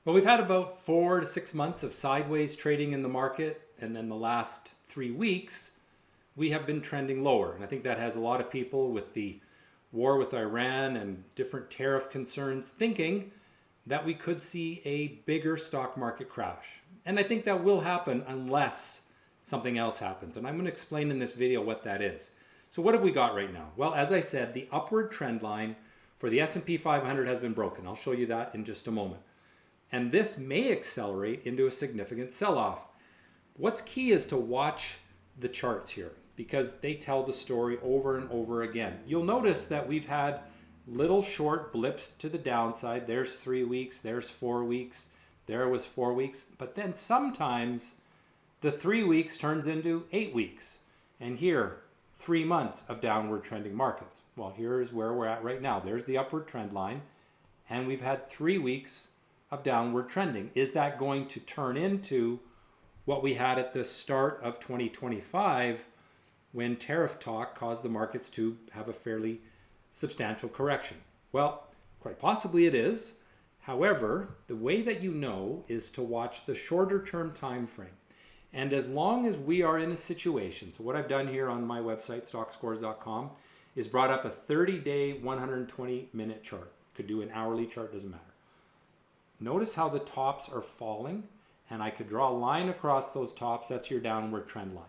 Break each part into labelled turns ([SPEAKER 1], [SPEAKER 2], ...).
[SPEAKER 1] Well, we've had about 4 to 6 months of sideways trading in the market, and then the last 3 weeks we have been trending lower. And I think that has a lot of people with the war with Iran and different tariff concerns thinking that we could see a bigger stock market crash. And I think that will happen unless something else happens. And I'm going to explain in this video what that is. So what have we got right now? Well, as I said, the upward trend line for the S&P 500 has been broken. I'll show you that in just a moment. And this may accelerate into a significant sell-off. What's key is to watch the charts here because they tell the story over and over again. You'll notice that we've had little short blips to the downside. There's 3 weeks, there's 4 weeks, there was 4 weeks. But then sometimes the 3 weeks turns into 8 weeks. And here, 3 months of downward trending markets. Well, here's where we're at right now. There's the upward trend line. And we've had 3 weeks of downward trending. Is that going to turn into what we had at the start of 2025 when tariff talk caused the markets to have a fairly substantial correction? Well, quite possibly it is. However, the way that you know is to watch the shorter term time frame. And as long as we are in a situation, so what I've done here on my website, Stockscores.com, is brought up a 30-day, 120-minute chart. Could do an hourly chart, doesn't matter. Notice how the tops are falling, and I could draw a line across those tops. That's your downward trend line.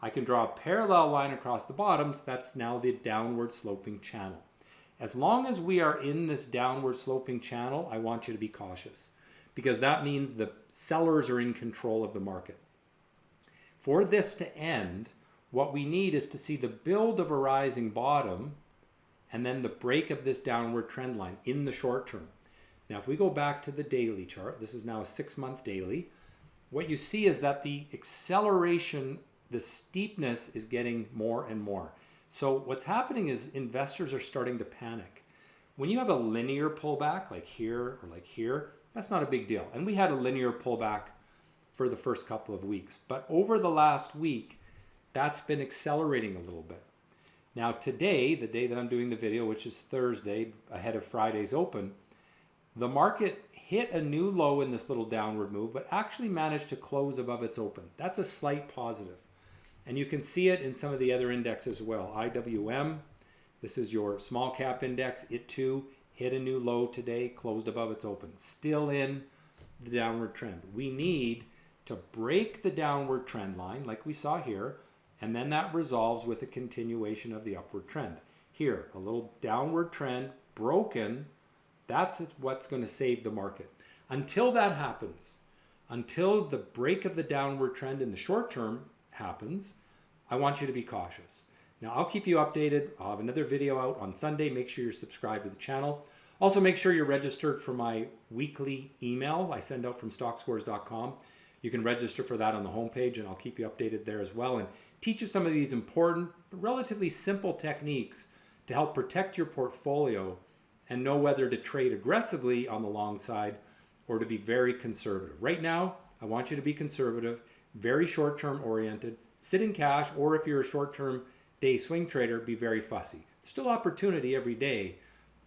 [SPEAKER 1] I can draw a parallel line across the bottoms. That's now the downward sloping channel. As long as we are in this downward sloping channel, I want you to be cautious because that means the sellers are in control of the market. For this to end, what we need is to see the build of a rising bottom and then the break of this downward trend line in the short term. Now, if we go back to the daily chart, this is now a 6-month daily, what you see is that the acceleration, the steepness is getting more and more. So what's happening is investors are starting to panic. When you have a linear pullback like here or like here, that's not a big deal. And we had a linear pullback for the first couple of weeks. But over the last week, that's been accelerating a little bit. Now today, the day that I'm doing the video, which is Thursday, ahead of Friday's open, the market hit a new low in this little downward move, but actually managed to close above its open. That's a slight positive. And you can see it in some of the other indexes as well. IWM, this is your small cap index. It too hit a new low today, closed above its open. Still in the downward trend. We need to break the downward trend line like we saw here, and then that resolves with a continuation of the upward trend. Here, a little downward trend broken. That's what's going to save the market. Until that happens, until the break of the downward trend in the short term happens, I want you to be cautious. Now, I'll keep you updated. I'll have another video out on Sunday. Make sure you're subscribed to the channel. Also, make sure you're registered for my weekly email I send out from Stockscores.com. You can register for that on the homepage, and I'll keep you updated there as well and teach you some of these important, relatively simple techniques to help protect your portfolio and know whether to trade aggressively on the long side or to be very conservative. Right now, I want you to be conservative, very short-term oriented, sit in cash, or if you're a short-term day swing trader, be very fussy. Still opportunity every day,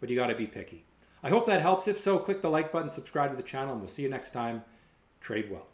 [SPEAKER 1] but you got to be picky. I hope that helps. If so, click the like button, subscribe to the channel, and we'll see you next time. Trade well.